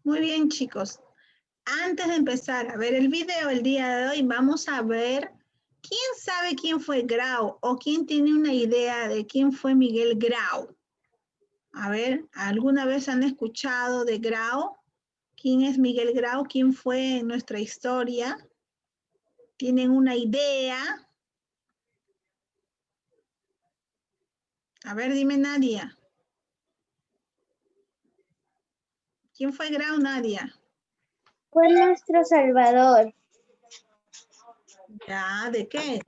Muy bien, chicos. Antes de empezar a ver el video el día de hoy, vamos a ver quién sabe quién fue Grau o quién tiene una idea de quién fue Miguel Grau. A ver, ¿alguna vez han escuchado de Grau? ¿Quién es Miguel Grau? ¿Quién fue en nuestra historia? ¿Tienen una idea? A ver, dime, Nadia. ¿Quién fue Grau, Nadia? Fue nuestro Salvador. Ya, ¿de qué?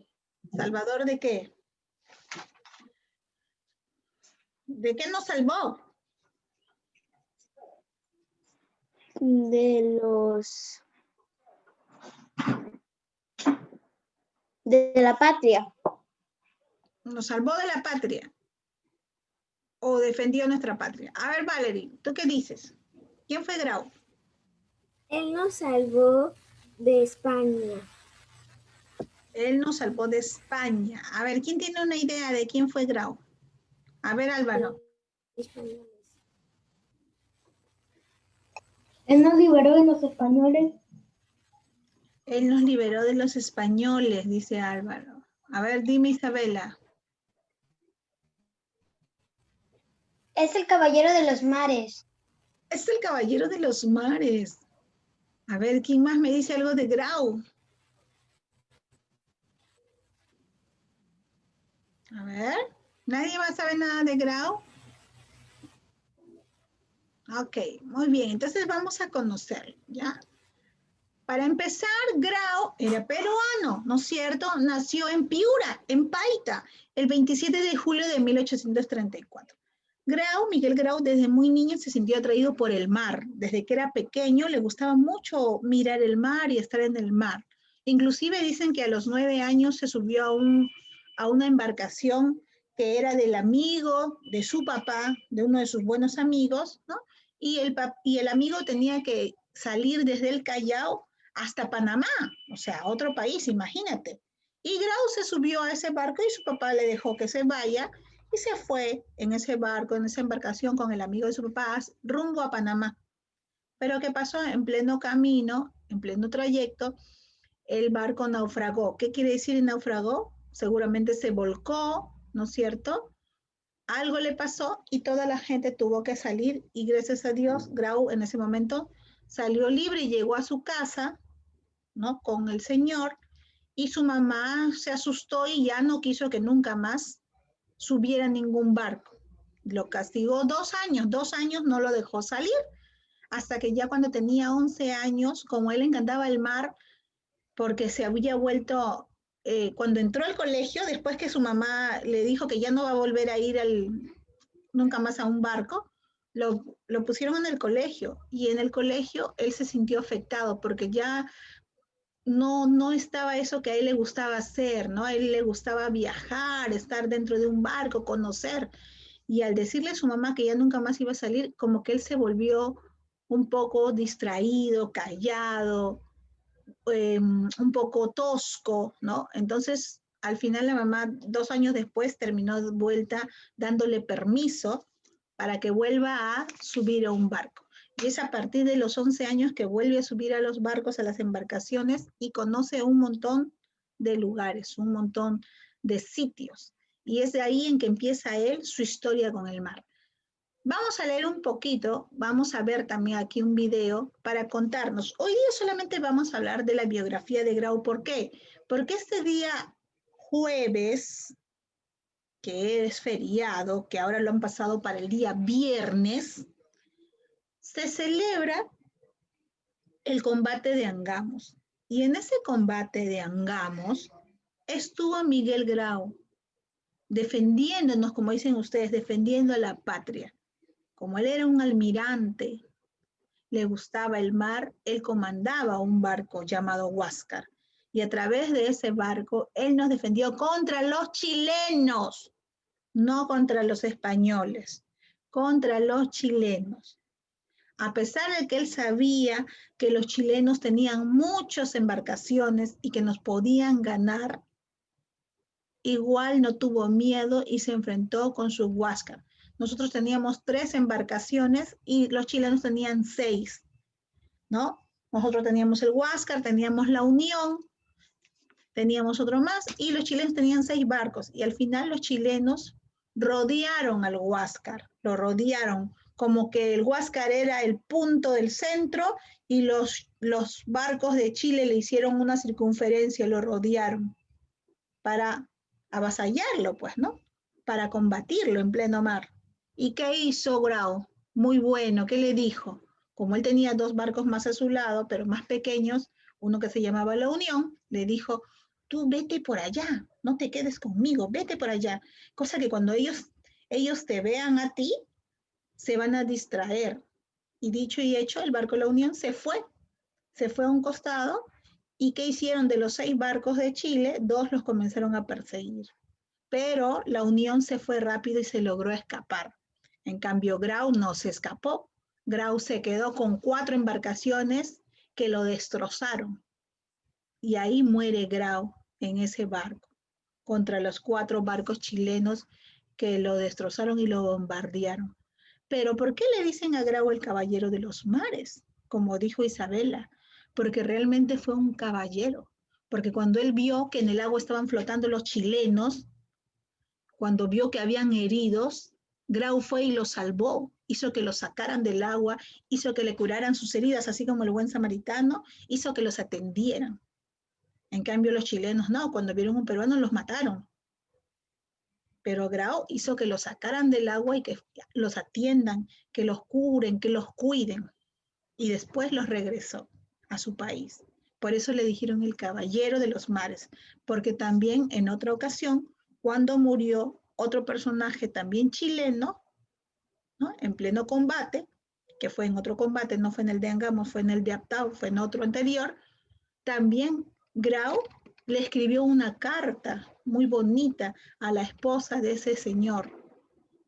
¿Salvador de qué? ¿De qué nos salvó? De la patria. Nos salvó de la patria. O defendió nuestra patria. A ver, Valerie, ¿tú qué dices? ¿Quién fue Grau? Él nos salvó de España. Él nos salvó de España. A ver, ¿quién tiene una idea de quién fue Grau? A ver, Álvaro. Españoles. Él nos liberó de los españoles. Él nos liberó de los españoles, dice Álvaro. A ver, dime, Isabela. Es el caballero de los mares. Es el caballero de los mares. A ver, ¿quién más me dice algo de Grau? A ver, ¿nadie más sabe nada de Grau? Ok, muy bien. Entonces vamos a conocerlo, ¿ya? Para empezar, Grau era peruano, ¿no es cierto? Nació en Piura, en Paita, el 27 de julio de 1834. Grau, Miguel Grau, desde muy niño se sintió atraído por el mar. Desde que era pequeño le gustaba mucho mirar el mar y estar en el mar. Inclusive dicen que a los 9 años se subió a una embarcación que era del amigo de su papá, de uno de sus buenos amigos, ¿no? Y el amigo tenía que salir desde el Callao hasta Panamá, o sea, otro país, imagínate. Y Grau se subió a ese barco y su papá le dejó que se vaya y se fue en ese barco, en esa embarcación con el amigo de su papá rumbo a Panamá. Pero ¿qué pasó? En pleno camino, en pleno trayecto, el barco naufragó. ¿Qué quiere decir naufragó? Seguramente se volcó, ¿no es cierto? Algo le pasó y toda la gente tuvo que salir y gracias a Dios, Grau en ese momento salió libre y llegó a su casa, ¿no? Con el señor y su mamá se asustó y ya no quiso que nunca más subiera a ningún barco. Lo castigó 2 años no lo dejó salir, hasta que ya cuando tenía 11 años, como él encantaba el mar, porque se había vuelto, cuando entró al colegio, después que su mamá le dijo que ya no va a volver a ir nunca más a un barco, lo pusieron en el colegio y en el colegio él se sintió afectado porque ya no estaba eso que a él le gustaba hacer, ¿no? A él le gustaba viajar, estar dentro de un barco, conocer. Y al decirle a su mamá que ya nunca más iba a salir, como que él se volvió un poco distraído, callado, un poco tosco, ¿no? Entonces, al final la mamá, 2 años después, terminó de vuelta dándole permiso para que vuelva a subir a un barco. Y es a partir de los 11 años que vuelve a subir a los barcos, a las embarcaciones y conoce un montón de lugares, un montón de sitios. Y es de ahí en que empieza él su historia con el mar. Vamos a leer un poquito, vamos a ver también aquí un video para contarnos. Hoy día solamente vamos a hablar de la biografía de Grau. ¿Por qué? Porque este día jueves, que es feriado, que ahora lo han pasado para el día viernes, se celebra el combate de Angamos. Y en ese combate de Angamos estuvo Miguel Grau defendiéndonos, como dicen ustedes, defendiendo a la patria. Como él era un almirante, le gustaba el mar, él comandaba un barco llamado Huáscar. Y a través de ese barco, él nos defendió contra los chilenos, no contra los españoles, contra los chilenos. A pesar de que él sabía que los chilenos tenían muchas embarcaciones y que nos podían ganar, igual no tuvo miedo y se enfrentó con su Huáscar. Nosotros teníamos 3 embarcaciones y los chilenos tenían 6. ¿no? Nosotros teníamos el Huáscar, teníamos la Unión, teníamos otro más, y los chilenos tenían 6 barcos, y al final los chilenos rodearon al Huáscar, lo rodearon, como que el Huáscar era el punto del centro, y los barcos de Chile le hicieron una circunferencia, lo rodearon, para avasallarlo, pues, ¿no? Para combatirlo en pleno mar. ¿Y qué hizo Grau? Muy bueno, ¿qué le dijo? Como él tenía 2 barcos más a su lado, pero más pequeños, uno que se llamaba La Unión, le dijo, tú vete por allá, no te quedes conmigo, vete por allá. Cosa que cuando ellos te vean a ti, se van a distraer. Y dicho y hecho, el barco La Unión se fue a un costado. ¿Y qué hicieron de los 6 barcos de Chile? 2 los comenzaron a perseguir. Pero la Unión se fue rápido y se logró escapar. En cambio, Grau no se escapó. Grau se quedó con 4 embarcaciones que lo destrozaron. Y ahí muere Grau en ese barco, contra los 4 barcos chilenos que lo destrozaron y lo bombardearon. Pero ¿por qué le dicen a Grau el caballero de los mares? Como dijo Isabela, porque realmente fue un caballero. Porque cuando él vio que en el agua estaban flotando los chilenos, cuando vio que habían heridos, Grau fue y los salvó, hizo que los sacaran del agua, hizo que le curaran sus heridas, así como el buen samaritano, hizo que los atendieran. En cambio, los chilenos no, cuando vieron un peruano los mataron. Pero Grau hizo que los sacaran del agua y que los atiendan, que los curen, que los cuiden. Y después los regresó a su país. Por eso le dijeron el caballero de los mares, porque también en otra ocasión, cuando murió otro personaje también chileno, ¿no? En pleno combate, que fue en otro combate, no fue en el de Angamos, fue en el de Aptao, fue en otro anterior, también Grau le escribió una carta muy bonita a la esposa de ese señor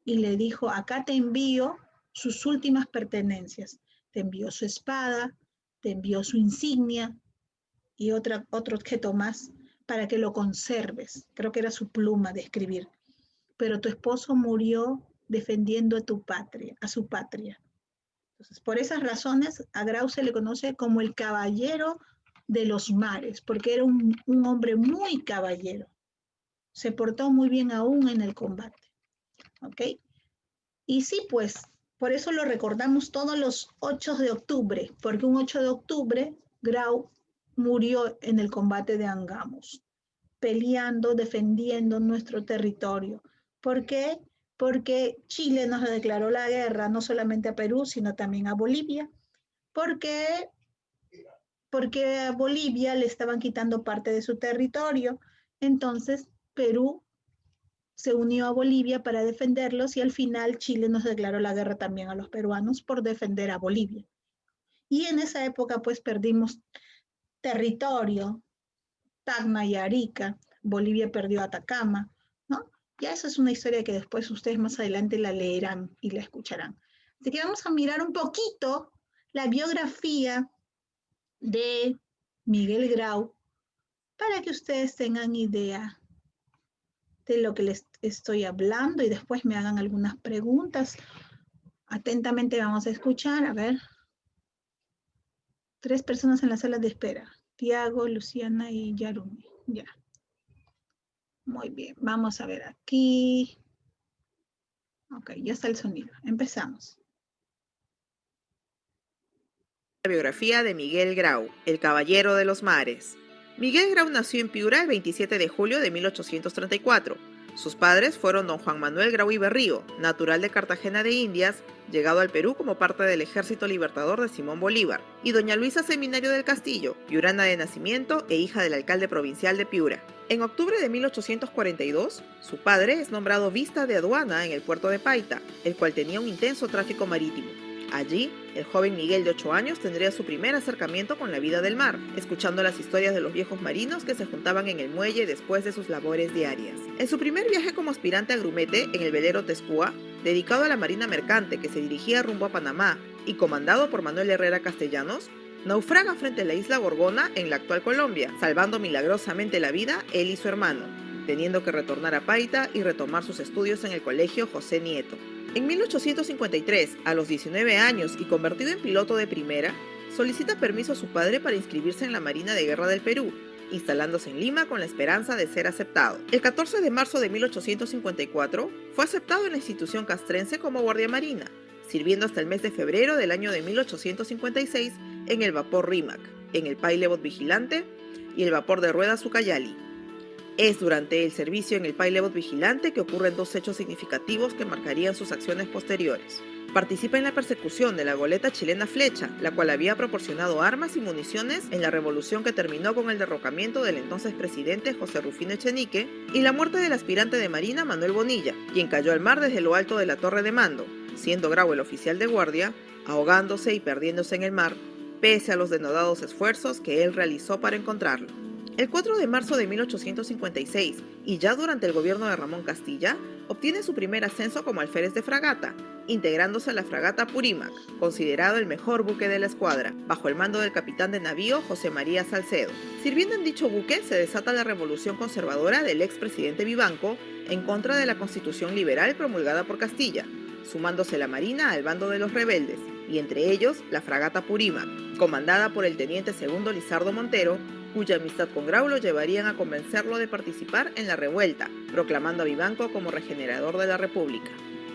y le dijo, acá te envío sus últimas pertenencias. Te envió su espada, te envió su insignia y otro objeto más para que lo conserves. Creo que era su pluma de escribir. Pero tu esposo murió defendiendo a tu patria, a su patria. Entonces, por esas razones, a Grau se le conoce como el caballero de los mares, porque era un hombre muy caballero. Se portó muy bien aún en el combate. ¿Ok? Y sí, pues, por eso lo recordamos todos los 8 de octubre, porque un 8 de octubre Grau murió en el combate de Angamos, peleando, defendiendo nuestro territorio. ¿Por qué? Porque Chile nos declaró la guerra no solamente a Perú, sino también a Bolivia, porque a Bolivia le estaban quitando parte de su territorio. Entonces, Perú se unió a Bolivia para defenderlos y al final Chile nos declaró la guerra también a los peruanos por defender a Bolivia. Y en esa época pues perdimos territorio, Tacna y Arica, Bolivia perdió Atacama, ¿no? Ya esa es una historia que después ustedes más adelante la leerán y la escucharán. Así que vamos a mirar un poquito la biografía de Miguel Grau para que ustedes tengan idea de lo que les estoy hablando y después me hagan algunas preguntas. Atentamente vamos a escuchar. A ver. 3 personas en la sala de espera. Tiago, Luciana y Yarumi. Ya. Muy bien. Vamos a ver aquí. Ok, ya está el sonido. Empezamos. La biografía de Miguel Grau, el caballero de los mares. Miguel Grau nació en Piura el 27 de julio de 1834. Sus padres fueron don Juan Manuel Grau y Berrío, natural de Cartagena de Indias, llegado al Perú como parte del Ejército Libertador de Simón Bolívar, y doña Luisa Seminario del Castillo, piurana de nacimiento e hija del alcalde provincial de Piura. En octubre de 1842, su padre es nombrado vista de aduana en el puerto de Paita, el cual tenía un intenso tráfico marítimo. Allí, el joven Miguel de 8 años tendría su primer acercamiento con la vida del mar, escuchando las historias de los viejos marinos que se juntaban en el muelle después de sus labores diarias. En su primer viaje como aspirante a grumete en el velero Tespúa, dedicado a la marina mercante que se dirigía rumbo a Panamá y comandado por Manuel Herrera Castellanos, naufraga frente a la isla Gorgona en la actual Colombia, salvando milagrosamente la vida él y su hermano, teniendo que retornar a Paita y retomar sus estudios en el colegio José Nieto. En 1853, a los 19 años y convertido en piloto de primera, solicita permiso a su padre para inscribirse en la Marina de Guerra del Perú, instalándose en Lima con la esperanza de ser aceptado. El 14 de marzo de 1854 fue aceptado en la institución castrense como guardia marina, sirviendo hasta el mes de febrero del año de 1856 en el vapor Rímac, en el Pailebot Vigilante y el vapor de ruedas Ucayali. Es durante el servicio en el Pailebot Vigilante que ocurren dos hechos significativos que marcarían sus acciones posteriores. Participa en la persecución de la goleta chilena Flecha, la cual había proporcionado armas y municiones en la revolución que terminó con el derrocamiento del entonces presidente José Rufino Echenique y la muerte del aspirante de Marina Manuel Bonilla, quien cayó al mar desde lo alto de la torre de mando, siendo Grau el oficial de guardia, ahogándose y perdiéndose en el mar, pese a los denodados esfuerzos que él realizó para encontrarlo. El 4 de marzo de 1856, y ya durante el gobierno de Ramón Castilla, obtiene su primer ascenso como alférez de fragata, integrándose a la fragata Purímac, considerado el mejor buque de la escuadra, bajo el mando del capitán de navío José María Salcedo. Sirviendo en dicho buque, se desata la revolución conservadora del expresidente Vivanco en contra de la constitución liberal promulgada por Castilla, sumándose la marina al bando de los rebeldes, y entre ellos la fragata Purímac, comandada por el teniente segundo Lizardo Montero, cuya amistad con Grau lo llevarían a convencerlo de participar en la revuelta, proclamando a Vivanco como regenerador de la República.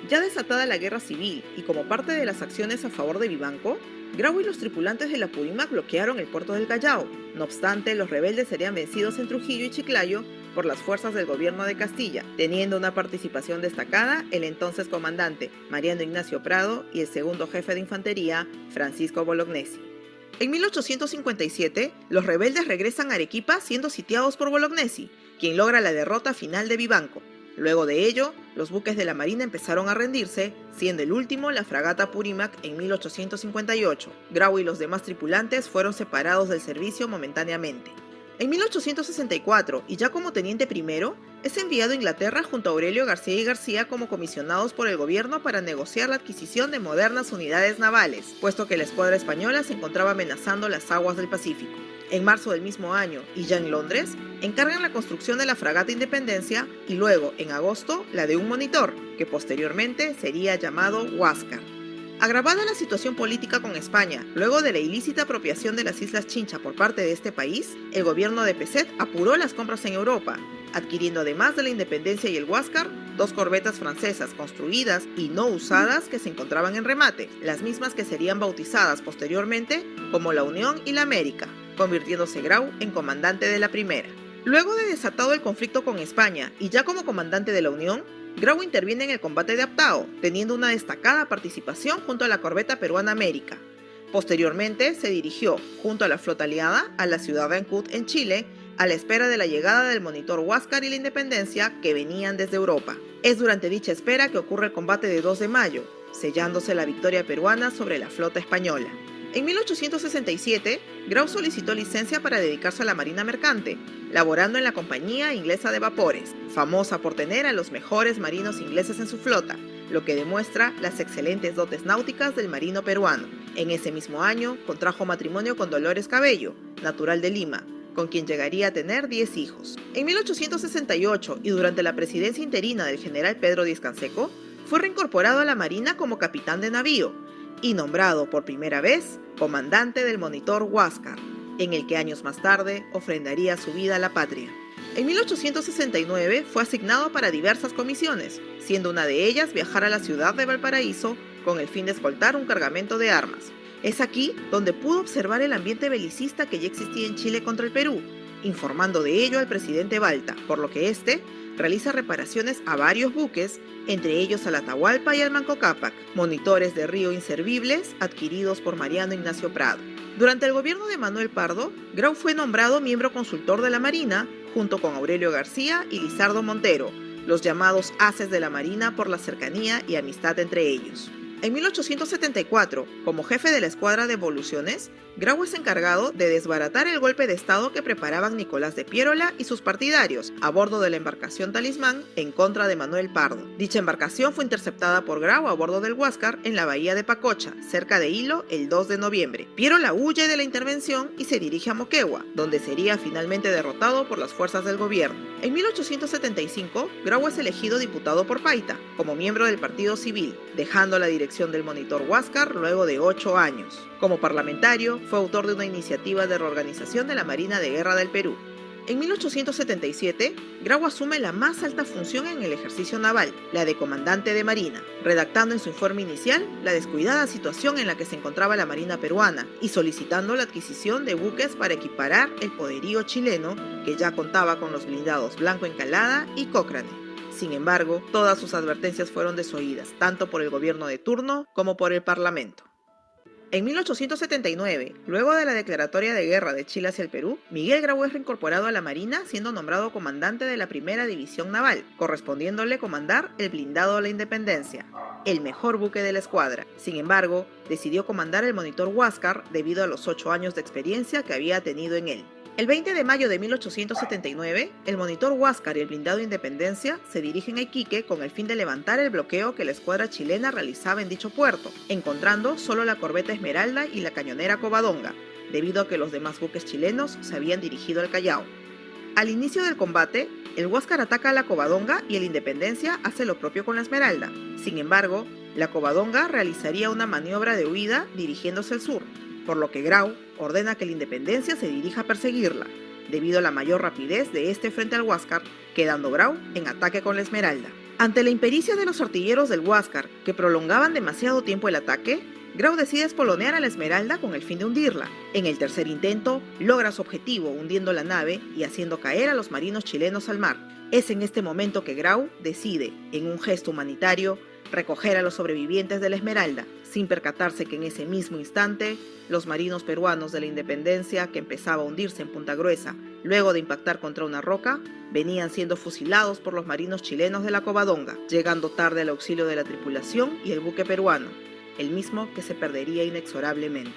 Ya desatada la guerra civil y como parte de las acciones a favor de Vivanco, Grau y los tripulantes de la Purímac bloquearon el puerto del Callao. No obstante, los rebeldes serían vencidos en Trujillo y Chiclayo por las fuerzas del gobierno de Castilla, teniendo una participación destacada el entonces comandante Mariano Ignacio Prado y el segundo jefe de infantería, Francisco Bolognesi. En 1857, los rebeldes regresan a Arequipa siendo sitiados por Bolognesi, quien logra la derrota final de Vivanco. Luego de ello, los buques de la Marina empezaron a rendirse, siendo el último la fragata Purímac en 1858. Grau y los demás tripulantes fueron separados del servicio momentáneamente. En 1864, y ya como teniente primero, es enviado a Inglaterra junto a Aurelio García y García como comisionados por el gobierno para negociar la adquisición de modernas unidades navales, puesto que la escuadra española se encontraba amenazando las aguas del Pacífico. En marzo del mismo año, y ya en Londres, encargan la construcción de la fragata Independencia y luego, en agosto, la de un monitor, que posteriormente sería llamado Huáscar. Agravada la situación política con España, luego de la ilícita apropiación de las Islas Chincha por parte de este país, el gobierno de Pezet apuró las compras en Europa, adquiriendo además de la Independencia y el Huáscar, dos corbetas francesas construidas y no usadas que se encontraban en remate, las mismas que serían bautizadas posteriormente como la Unión y la América, convirtiéndose Grau en comandante de la primera. Luego de desatado el conflicto con España y ya como comandante de la Unión, Grau interviene en el combate de Aptao, teniendo una destacada participación junto a la corbeta peruana América. Posteriormente, se dirigió, junto a la flota aliada, a la ciudad de Ancud, en Chile, a la espera de la llegada del monitor Huáscar y la Independencia que venían desde Europa. Es durante dicha espera que ocurre el combate de 2 de mayo, sellándose la victoria peruana sobre la flota española. En 1867, Grau solicitó licencia para dedicarse a la marina mercante, laborando en la Compañía Inglesa de Vapores, famosa por tener a los mejores marinos ingleses en su flota, lo que demuestra las excelentes dotes náuticas del marino peruano. En ese mismo año, contrajo matrimonio con Dolores Cabello, natural de Lima, con quien llegaría a tener 10 hijos. En 1868, y durante la presidencia interina del general Pedro Díaz-Canseco, fue reincorporado a la Marina como capitán de navío, y nombrado por primera vez comandante del monitor Huáscar, en el que años más tarde ofrendaría su vida a la patria. En 1869 fue asignado para diversas comisiones, siendo una de ellas viajar a la ciudad de Valparaíso con el fin de escoltar un cargamento de armas. Es aquí donde pudo observar el ambiente belicista que ya existía en Chile contra el Perú, informando de ello al presidente Balta, por lo que éste realiza reparaciones a varios buques, entre ellos al Atahualpa y al Manco Cápac, monitores de río inservibles adquiridos por Mariano Ignacio Prado. Durante el gobierno de Manuel Pardo, Grau fue nombrado miembro consultor de la Marina, junto con Aurelio García y Lizardo Montero, los llamados Haces de la Marina por la cercanía y amistad entre ellos. En 1874, como jefe de la escuadra de evoluciones, Grau es encargado de desbaratar el golpe de estado que preparaban Nicolás de Piérola y sus partidarios a bordo de la embarcación Talismán en contra de Manuel Pardo. Dicha embarcación fue interceptada por Grau a bordo del Huáscar en la bahía de Pacocha, cerca de Hilo, el 2 de noviembre. Piérola huye de la intervención y se dirige a Moquegua, donde sería finalmente derrotado por las fuerzas del gobierno. En 1875, Grau es elegido diputado por Paita, como miembro del Partido Civil, dejando la dirección dirección del monitor Huáscar luego de 8 años. Como parlamentario, fue autor de una iniciativa de reorganización de la Marina de Guerra del Perú. En 1877, Grau asume la más alta función en el ejercicio naval, la de comandante de Marina, redactando en su informe inicial la descuidada situación en la que se encontraba la Marina peruana y solicitando la adquisición de buques para equiparar el poderío chileno, que ya contaba con los blindados Blanco Encalada y Cochrane. Sin embargo, todas sus advertencias fueron desoídas, tanto por el gobierno de turno como por el Parlamento. En 1879, luego de la declaratoria de guerra de Chile hacia el Perú, Miguel Grau es reincorporado a la Marina, siendo nombrado comandante de la Primera División Naval, correspondiéndole comandar el blindado La Independencia, el mejor buque de la escuadra. Sin embargo, decidió comandar el monitor Huáscar debido a los 8 años de experiencia que había tenido en él. El 20 de mayo de 1879, el monitor Huáscar y el blindado Independencia se dirigen a Iquique con el fin de levantar el bloqueo que la escuadra chilena realizaba en dicho puerto, encontrando solo la corbeta Esmeralda y la cañonera Covadonga, debido a que los demás buques chilenos se habían dirigido al Callao. Al inicio del combate, el Huáscar ataca a la Covadonga y el Independencia hace lo propio con la Esmeralda. Sin embargo, la Covadonga realizaría una maniobra de huida dirigiéndose al sur, por lo que Grau ordena que la Independencia se dirija a perseguirla, debido a la mayor rapidez de este frente al Huáscar, quedando Grau en ataque con la Esmeralda. Ante la impericia de los artilleros del Huáscar, que prolongaban demasiado tiempo el ataque, Grau decide espolonear a la Esmeralda con el fin de hundirla. En el tercer intento, logra su objetivo hundiendo la nave y haciendo caer a los marinos chilenos al mar. Es en este momento que Grau decide, en un gesto humanitario, recoger a los sobrevivientes de la Esmeralda, sin percatarse que en ese mismo instante, los marinos peruanos de la Independencia, que empezaba a hundirse en Punta Gruesa, luego de impactar contra una roca, venían siendo fusilados por los marinos chilenos de la Covadonga, llegando tarde al auxilio de la tripulación y el buque peruano, el mismo que se perdería inexorablemente.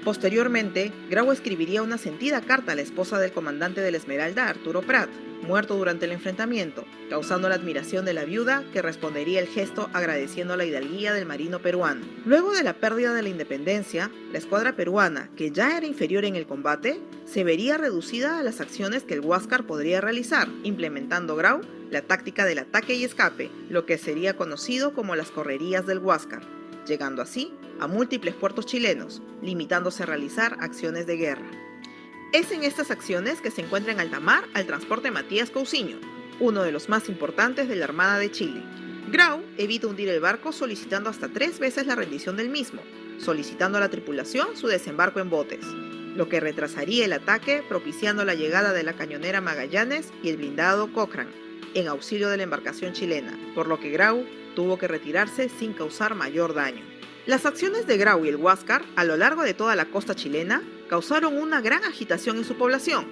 Posteriormente, Grau escribiría una sentida carta a la esposa del comandante de la Esmeralda, Arturo Prat, muerto durante el enfrentamiento, causando la admiración de la viuda, que respondería el gesto agradeciendo la hidalguía del marino peruano. Luego de la pérdida de la Independencia, la escuadra peruana, que ya era inferior en el combate, se vería reducida a las acciones que el Huáscar podría realizar, implementando Grau la táctica del ataque y escape, lo que sería conocido como las correrías del Huáscar, llegando así a múltiples puertos chilenos, limitándose a realizar acciones de guerra. Es en estas acciones que se encuentra en alta mar al transporte Matías Cousiño, uno de los más importantes de la Armada de Chile. Grau evita hundir el barco solicitando hasta 3 veces la rendición del mismo, solicitando a la tripulación su desembarco en botes, lo que retrasaría el ataque, propiciando la llegada de la cañonera Magallanes y el blindado Cochrane, en auxilio de la embarcación chilena, por lo que Grau tuvo que retirarse sin causar mayor daño. Las acciones de Grau y el Huáscar a lo largo de toda la costa chilena causaron una gran agitación en su población,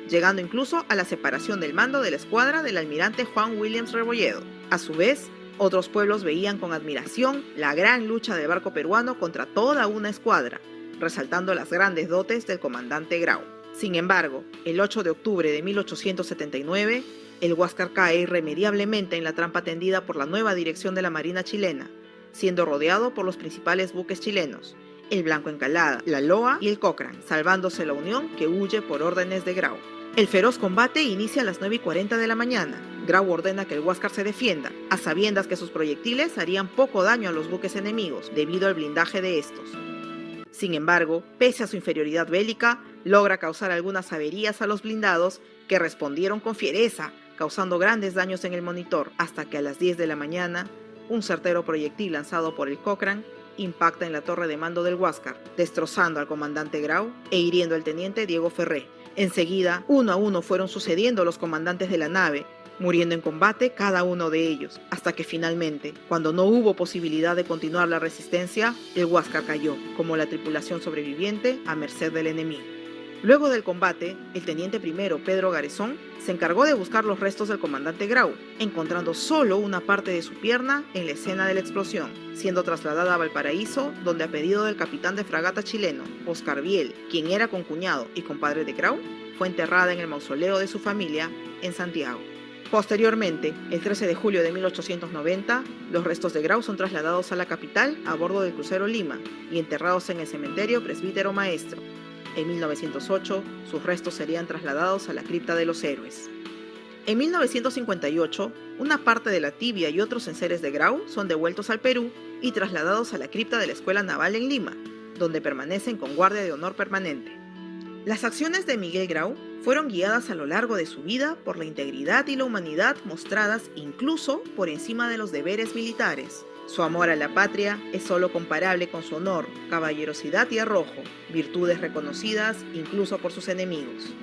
llegando incluso a la separación del mando de la escuadra del almirante Juan Williams Rebolledo. A su vez, otros pueblos veían con admiración la gran lucha del barco peruano contra toda una escuadra, resaltando las grandes dotes del comandante Grau. Sin embargo, el 8 de octubre de 1879, el Huáscar cae irremediablemente en la trampa tendida por la nueva dirección de la Marina chilena, siendo rodeado por los principales buques chilenos, el Blanco Encalada, la Loa y el Cochrane, salvándose la Unión, que huye por órdenes de Grau. El feroz combate inicia a las 9:40 de la mañana. Grau ordena que el Huáscar se defienda, a sabiendas que sus proyectiles harían poco daño a los buques enemigos, debido al blindaje de estos. Sin embargo, pese a su inferioridad bélica, logra causar algunas averías a los blindados, que respondieron con fiereza, causando grandes daños en el monitor, hasta que a las 10 de la mañana, un certero proyectil lanzado por el Cochrane impacta en la torre de mando del Huáscar, destrozando al comandante Grau e hiriendo al teniente Diego Ferré. Enseguida, uno a uno fueron sucediendo los comandantes de la nave, muriendo en combate cada uno de ellos, hasta que finalmente, cuando no hubo posibilidad de continuar la resistencia, el Huáscar cayó, como la tripulación sobreviviente, a merced del enemigo. Luego del combate, el teniente primero Pedro Garezón se encargó de buscar los restos del comandante Grau, encontrando solo una parte de su pierna en la escena de la explosión, siendo trasladada a Valparaíso, donde a pedido del capitán de fragata chileno, Oscar Biel, quien era concuñado y compadre de Grau, fue enterrada en el mausoleo de su familia en Santiago. Posteriormente, el 13 de julio de 1890, los restos de Grau son trasladados a la capital a bordo del crucero Lima y enterrados en el cementerio Presbítero Maestro. En 1908, sus restos serían trasladados a la cripta de los héroes. En 1958, una parte de la tibia y otros enseres de Grau son devueltos al Perú y trasladados a la cripta de la Escuela Naval en Lima, donde permanecen con guardia de honor permanente. Las acciones de Miguel Grau fueron guiadas a lo largo de su vida por la integridad y la humanidad mostradas incluso por encima de los deberes militares. Su amor a la patria es solo comparable con su honor, caballerosidad y arrojo, virtudes reconocidas incluso por sus enemigos.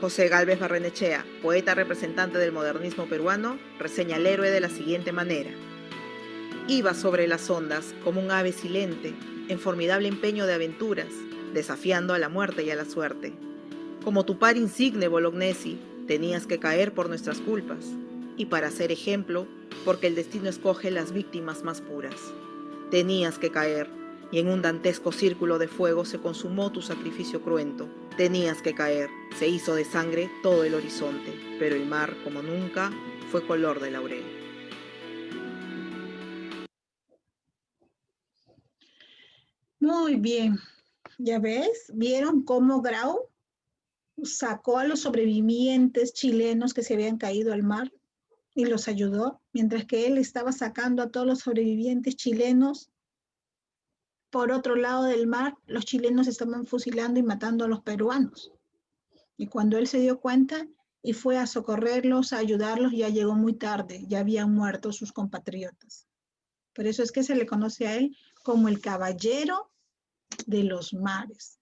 José Gálvez Barrenechea, poeta representante del modernismo peruano, reseña al héroe de la siguiente manera. Iba sobre las ondas como un ave silente, en formidable empeño de aventuras, desafiando a la muerte y a la suerte. Como tu par insigne Bolognesi, tenías que caer por nuestras culpas, y para ser ejemplo, porque el destino escoge las víctimas más puras. Tenías que caer, y en un dantesco círculo de fuego se consumó tu sacrificio cruento. Tenías que caer, se hizo de sangre todo el horizonte, pero el mar, como nunca, fue color de laurel. Muy bien. ¿Ya ves? ¿Vieron cómo Grau sacó a los sobrevivientes chilenos que se habían caído al mar y los ayudó? Mientras que él estaba sacando a todos los sobrevivientes chilenos por otro lado del mar, los chilenos estaban fusilando y matando a los peruanos. Y cuando él se dio cuenta y fue a socorrerlos, a ayudarlos, ya llegó muy tarde, ya habían muerto sus compatriotas. Por eso es que se le conoce a él como el caballero de los mares.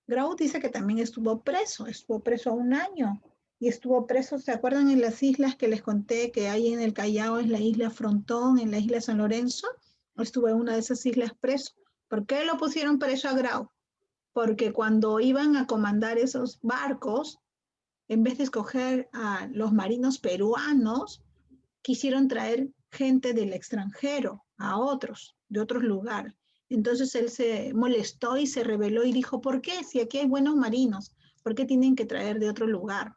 Grau dice que también estuvo preso 1 año. Y estuvo preso, ¿se acuerdan en las islas que les conté que hay en el Callao, en la isla Frontón, en la isla San Lorenzo? Estuvo en una de esas islas preso. ¿Por qué lo pusieron preso a Grau? Porque cuando iban a comandar esos barcos, en vez de escoger a los marinos peruanos, quisieron traer gente del extranjero, a otros, de otros lugares. Entonces él se molestó y se rebeló y dijo, ¿por qué? Si aquí hay buenos marinos, ¿por qué tienen que traer de otro lugar?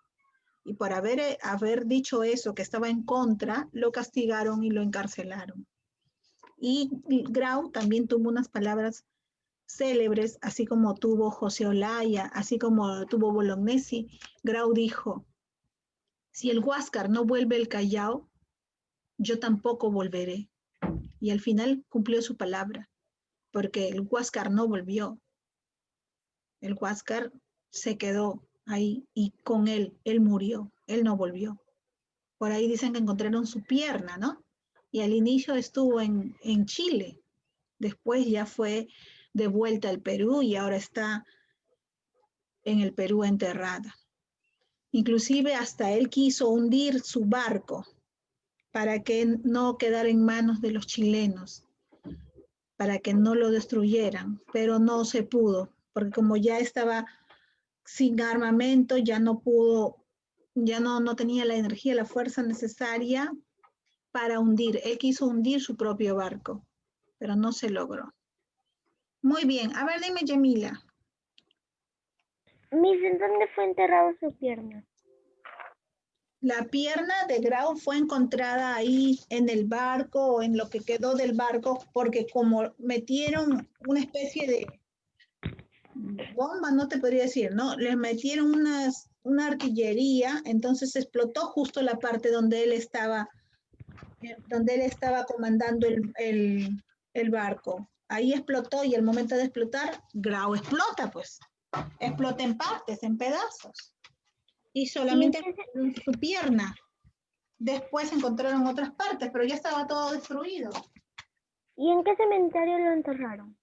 Y por haber dicho eso, que estaba en contra, lo castigaron y lo encarcelaron. Y Grau también tuvo unas palabras célebres, así como tuvo José Olaya, así como tuvo Bolognesi. Grau dijo, si el Huáscar no vuelve al Callao, yo tampoco volveré. Y al final cumplió su palabra, porque el Huáscar no volvió. El Huáscar se quedó ahí y con él murió, él no volvió. Por ahí dicen que encontraron su pierna, ¿no? Y al inicio estuvo en Chile, después ya fue de vuelta al Perú y ahora está en el Perú enterrada. Inclusive hasta él quiso hundir su barco para que no quedara en manos de los chilenos, para que no lo destruyeran, pero no se pudo, porque como ya estaba sin armamento, ya no pudo, ya no tenía la energía, la fuerza necesaria para hundir. Él quiso hundir su propio barco, pero no se logró. Muy bien, a ver, dime, Yamila. Miss, ¿en dónde fue enterrado su pierna? La pierna de Grau fue encontrada ahí en el barco o en lo que quedó del barco, porque como metieron una especie de bomba, no te podría decir, ¿no? Les metieron una artillería, entonces explotó justo la parte donde él estaba comandando el barco. Ahí explotó y al momento de explotar, Grau explota, pues. Explota en partes, en pedazos. Y solamente su pierna. Después encontraron otras partes, pero ya estaba todo destruido. ¿Y en qué cementerio lo enterraron?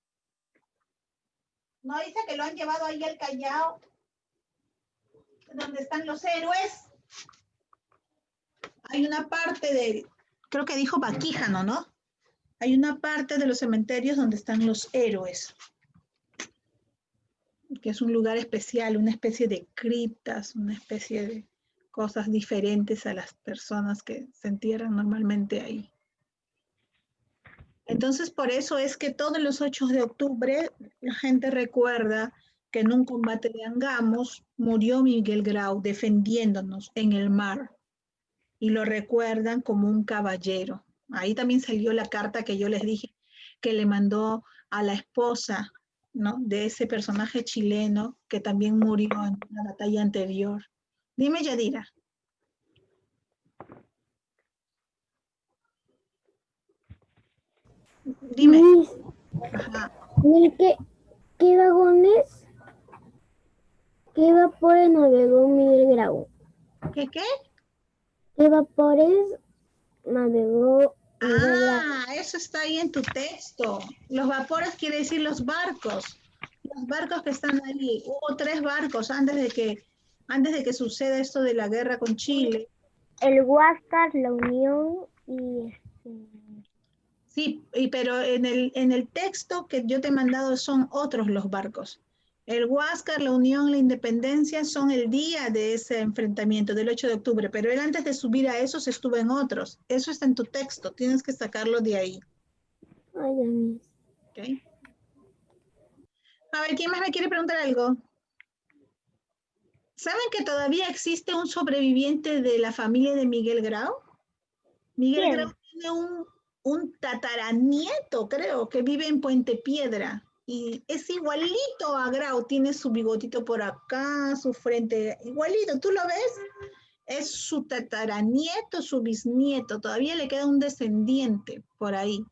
¿No dice que lo han llevado ahí al Callao, donde están los héroes? Hay una parte de, creo que dijo Baquíjano, ¿no? Hay una parte de los cementerios donde están los héroes, que es un lugar especial, una especie de criptas, una especie de cosas diferentes a las personas que se entierran normalmente ahí. Entonces, por eso es que todos los 8 de octubre la gente recuerda que en un combate de Angamos murió Miguel Grau defendiéndonos en el mar y lo recuerdan como un caballero. Ahí también salió la carta que yo les dije que le mandó a la esposa, ¿no?, de ese personaje chileno que también murió en una batalla anterior. Dime, Yadira. Dime. Miss, Ajá. ¿qué vagones, qué vapores navegó Miguel Grau? ¿Qué qué? ¿Qué vapores navegó Miguel Grau? Ah, eso está ahí en tu texto. Los vapores quiere decir los barcos. Los barcos que están ahí. Hubo 3 barcos antes de que suceda esto de la guerra con Chile. El Huáscar, la Unión y Sí, pero en el texto que yo te he mandado son otros los barcos. El Huáscar, la Unión, la Independencia son el día de ese enfrentamiento, del 8 de octubre, pero él antes de subir a esos estuvo en otros. Eso está en tu texto, tienes que sacarlo de ahí. Ay, Miss. ¿Ok? A ver, ¿quién más me quiere preguntar algo? ¿Saben que todavía existe un sobreviviente de la familia de Miguel Grau? Miguel ¿Quién? Grau tiene un tataranieto, creo, que vive en Puente Piedra. Y es igualito a Grau, tiene su bigotito por acá, su frente, igualito, ¿tú lo ves? Es su tataranieto, su bisnieto, todavía le queda un descendiente por ahí.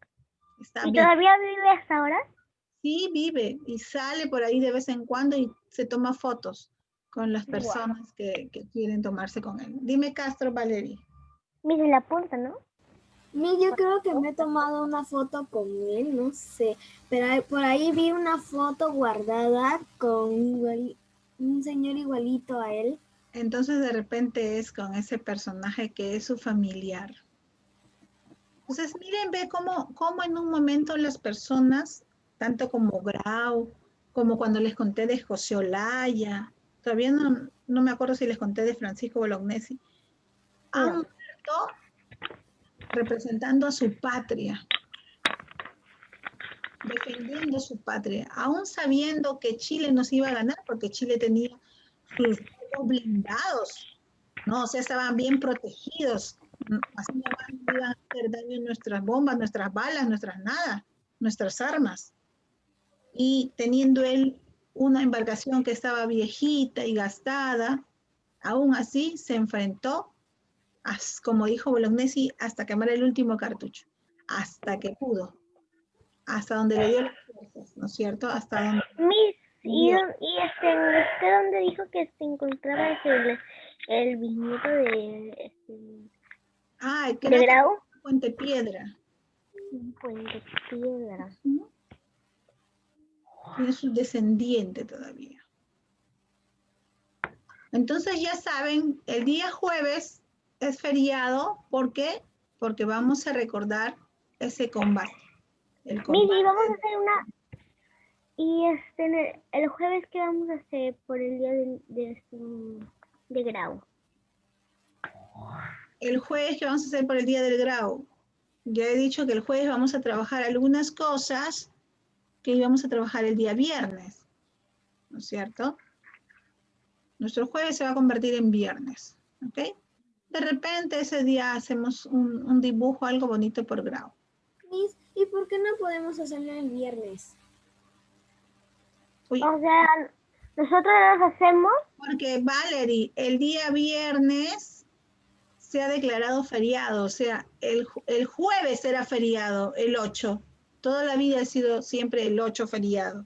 Está ¿Y vivo. todavía vive hasta ahora? Sí, vive y sale por ahí de vez en cuando y se toma fotos con las Wow. personas que quieren tomarse con él. Dime, Castro Valeri. Mira la punta, ¿no? Yo creo que me he tomado una foto con él, no sé, pero por ahí vi una foto guardada con un señor igualito a él. Entonces de repente es con ese personaje que es su familiar. Entonces miren, ve cómo en un momento las personas, tanto como Grau, como cuando les conté de José Olaya, todavía no me acuerdo si les conté de Francisco Bolognesi, han muerto representando a su patria, defendiendo su patria, aún sabiendo que Chile nos iba a ganar, porque Chile tenía sus blindados, ¿no? O sea, estaban bien protegidos, así nomás no iban a hacer daño nuestras bombas, nuestras balas, nuestras nada, nuestras armas. Y teniendo él una embarcación que estaba viejita y gastada, aún así se enfrentó, como dijo Bolognesi, hasta quemar el último cartucho, hasta que pudo, hasta donde le dio las fuerzas, ¿no es cierto? Hasta donde Miss, dio. ¿usted dónde dijo que se encontraba el bisnieto Ah, de creo que Grau? Puente Piedra. Puente Piedra. Tiene su descendiente todavía. Entonces ya saben, el día jueves es feriado. ¿Por qué? Porque vamos a recordar ese combate. El Miss, combate. y vamos a hacer una... Y el jueves, ¿qué vamos a hacer por el día de Grau? El jueves que vamos a hacer por el día del Grau. Ya he dicho que el jueves vamos a trabajar algunas cosas que íbamos a trabajar el día viernes, ¿no es cierto? Nuestro jueves se va a convertir en viernes, ¿ok? De repente ese día hacemos un dibujo, algo bonito por Grau. Miss, ¿y por qué no podemos hacerlo el viernes? Uy, O sea, nosotros los hacemos. porque Valerie, el día viernes se ha declarado feriado, o sea, el jueves era feriado, el 8. Toda la vida ha sido siempre el 8 feriado.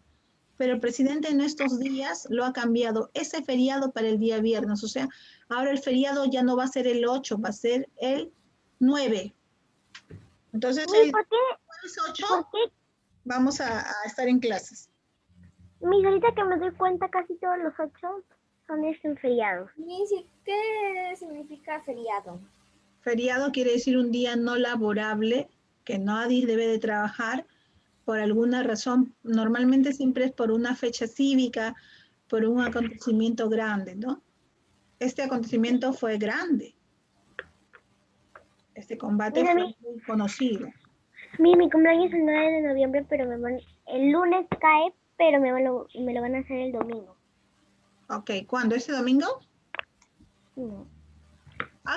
Pero el presidente en estos días lo ha cambiado ese feriado para el día viernes. O sea, ahora el feriado ya no va a ser el 8, va a ser el 9. Entonces, Miss, el ¿por qué? jueves 8 ¿Por qué? vamos a estar en clases. Miss, ahorita que me doy cuenta, casi todos los 8 son feriados. Miss, ¿y qué significa feriado? Feriado quiere decir un día no laborable, que nadie debe de trabajar por alguna razón. Normalmente siempre es por una fecha cívica, por un acontecimiento grande, ¿no? Este acontecimiento fue grande. Este combate Mira, fue muy conocido. mi cumpleaños es el 9 de noviembre, pero el lunes cae, pero me lo van a hacer el domingo. Ok, ¿cuándo? ¿Ese domingo? No.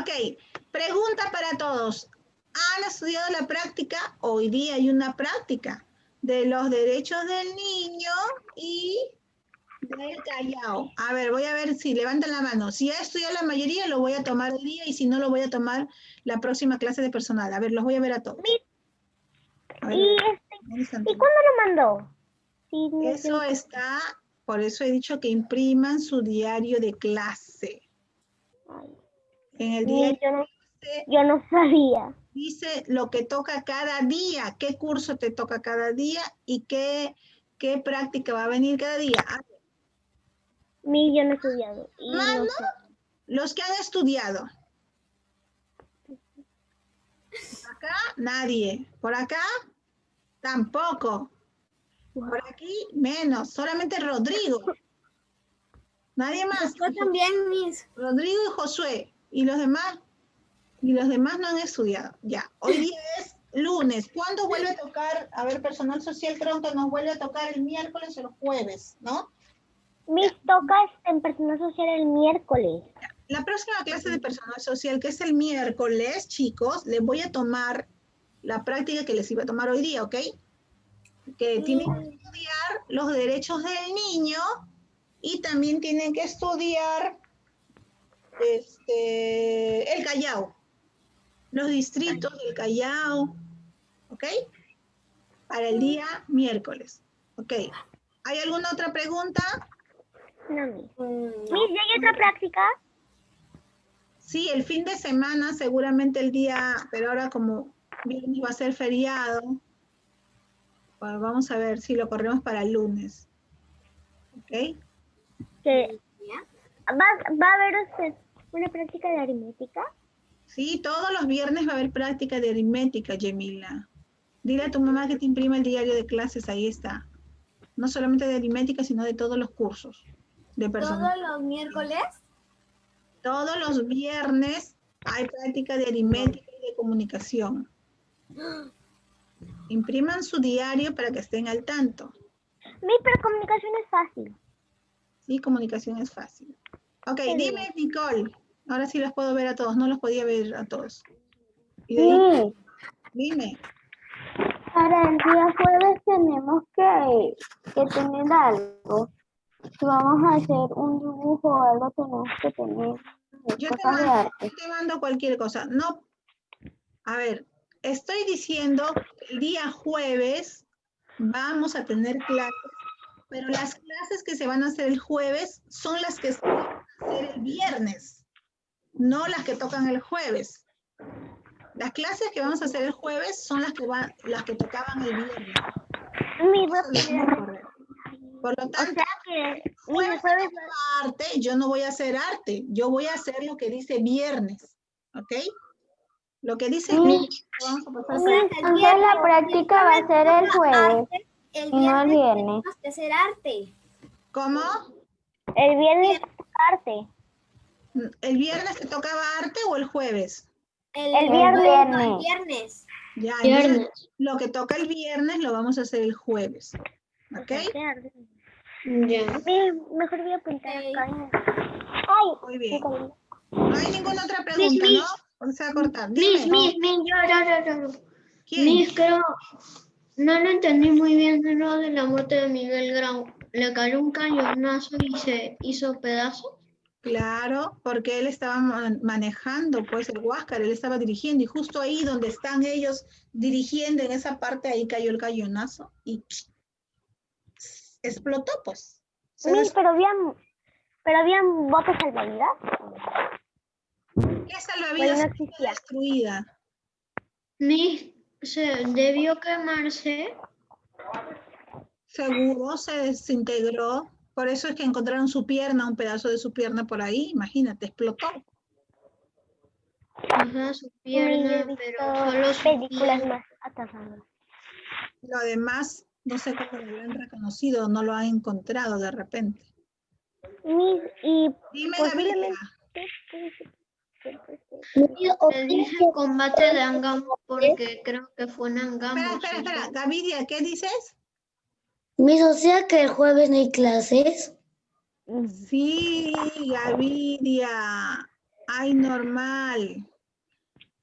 Ok, pregunta para todos. ¿Han estudiado la práctica? Hoy día hay una práctica de los derechos del niño y del Callao. A ver, voy a ver si levantan la mano. Si ha estudiado la mayoría, lo voy a tomar hoy día y si no, lo voy a tomar la próxima clase de personal. A ver, los voy a ver a todos. Miss, A ver, ¿Y, un instante. ¿y cuándo lo mandó? Sí, no Eso sé. está, por eso he dicho que impriman su diario de clase. Ay, En el Miss, diario de clase yo no sabía. dice lo que toca cada día, qué curso te toca cada día y qué práctica va a venir cada día. Ah, Miss, yo no he estudiado. Y más no no, sé. los que han estudiado. Por acá, nadie. Por acá, tampoco. Por aquí, menos. Solamente Rodrigo. Nadie más. Yo también, Miss. Rodrigo y Josué. Y los demás no han estudiado. Ya, hoy día es lunes. ¿Cuándo vuelve a tocar? A ver, personal social creo que nos vuelve a tocar el miércoles o el jueves, ¿no? Miss, toca en personal social el miércoles. La próxima clase de personal social, que es el miércoles, chicos, les voy a tomar la práctica que les iba a tomar hoy día, ¿ok? Que tienen que estudiar los derechos del niño y también tienen que estudiar el Callao, los distritos del Callao, ¿ok? Para el día miércoles, ¿ok? ¿Hay alguna otra pregunta? No, Miss. No. Miss, ¿ya hay otra práctica? Sí, el fin de semana, seguramente el día, pero ahora como viernes va a ser feriado, pues vamos a ver si lo corremos para el lunes, ¿ok? Que ¿Va a haber una práctica de aritmética? Sí, todos los viernes va a haber práctica de aritmética, Yemila. Dile a tu mamá que te imprima el diario de clases, ahí está. No solamente de aritmética, sino de todos los cursos de personal. ¿Todos los miércoles? Todos los viernes hay práctica de aritmética y de comunicación. Impriman su diario para que estén al tanto. Miss, pero comunicación es fácil. Sí, comunicación es fácil. Ok, Qué dime, bien. Nicole. Ahora sí los puedo ver a todos, no los podía ver a todos. Y de ahí, dime. Para el día jueves tenemos que tener algo. Si vamos a hacer un dibujo o algo, tenemos que tener Yo cosas de arte. te mando cualquier cosa. No, a ver, estoy diciendo que el día jueves vamos a tener clases, pero las clases que se van a hacer el jueves son las que se van a hacer el viernes, no las que tocan el jueves. Las clases que vamos a hacer el jueves son las que tocaban el viernes. Miss, Eso lo vamos a correr. Por lo o tanto, sea que Miss, el jueves jueves arte, yo no voy a hacer arte, yo voy a hacer lo que dice viernes, ¿ok? Lo que dice viernes, lo vamos a pasar para Entonces la práctica va a ser el jueves El y no el viernes viernes. tenemos que hacer arte. ¿Cómo? el viernes arte. ¿El viernes te tocaba arte o el jueves? El viernes. El viernes. Ya, entonces, lo que toca el viernes lo vamos a hacer el jueves, ¿ok? Arte. Ya. Miss, mejor voy a pintar acá. Ay, Muy bien. Nicolás. No hay ninguna otra pregunta, ¿no? O sea, cortar. Dime. Yo. ¿Quién? Miss, creo, no lo entendí muy bien lo de la muerte de Miguel Grau. Le cayó un cañonazo y se hizo pedazos. Claro, porque él estaba manejando pues el Huáscar, él estaba dirigiendo y justo ahí donde están ellos dirigiendo en esa parte ahí cayó el cañonazo y explotó pues. Miss, pero habían botes salvavidas. ¿Qué salvavidas no está existía. destruida? Miss, se debió quemarse. Seguro se desintegró, por eso es que encontraron su pierna, un pedazo de su pierna por ahí, imagínate, explotó. Ajá, su Miss, he pierna, visto pero solo su películas pie. más atrasadas. Lo demás, no sé cómo lo han reconocido, no lo han encontrado de repente. Miss, y Dime, posiblemente... Le dije combate de Angam porque creo que fue en Angam. Espera, Gavidia, ¿qué dices? Miss, o sea que el jueves no hay clases. Sí, Gavidia, ay, normal.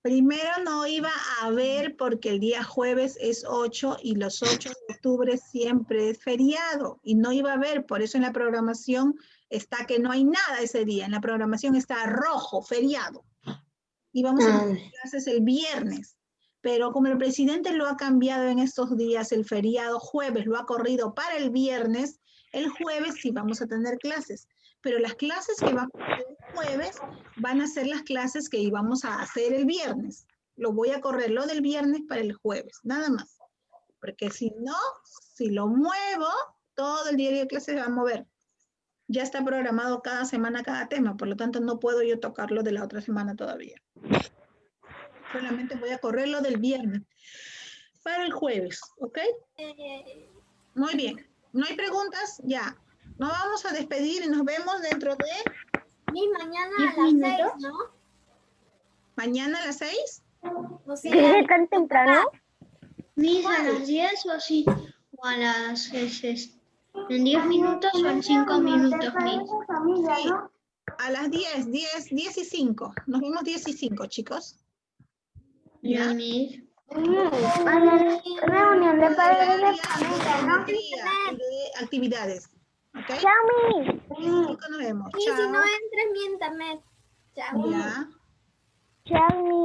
Primero no iba a haber porque el día jueves es 8 y los 8 de octubre siempre es feriado y no iba a haber, por eso en la programación está que no hay nada ese día, en la programación está rojo, feriado. Y vamos a tener clases el viernes. pero como el presidente lo ha cambiado en estos días, el feriado jueves lo ha corrido para el viernes, el jueves sí vamos a tener clases, pero las clases que vamos a hacer el jueves van a ser las clases que íbamos a hacer el viernes. Lo voy a correr lo del viernes para el jueves, nada más. Porque si no, si lo muevo, todo el diario de clases se va a mover. Ya está programado cada semana cada tema, por lo tanto no puedo yo tocarlo de la otra semana todavía. Solamente voy a correr lo del viernes para el jueves, ¿ok? Muy bien. ¿No hay preguntas? Ya. Nos vamos a despedir y nos vemos dentro de... Y mañana a 10 las 6, minutos. ¿no? ¿Mañana a las 6? O sea, ¿Qué es tan temprano? Mis a las 10 o así, o a las en 10 minutos o en 5 minutos, Miss. Sí. A las 10 y 5. Nos vemos 10 y 5, chicos. Ya, ¿Ya? Miss. Reunión de padres de familia, ¿no? Y de actividades. ¿Ok? Chao, Miss. 10 y 5 nos vemos. Y si Chao. no entres mi internet. Chao. Ya. Chao, Miss.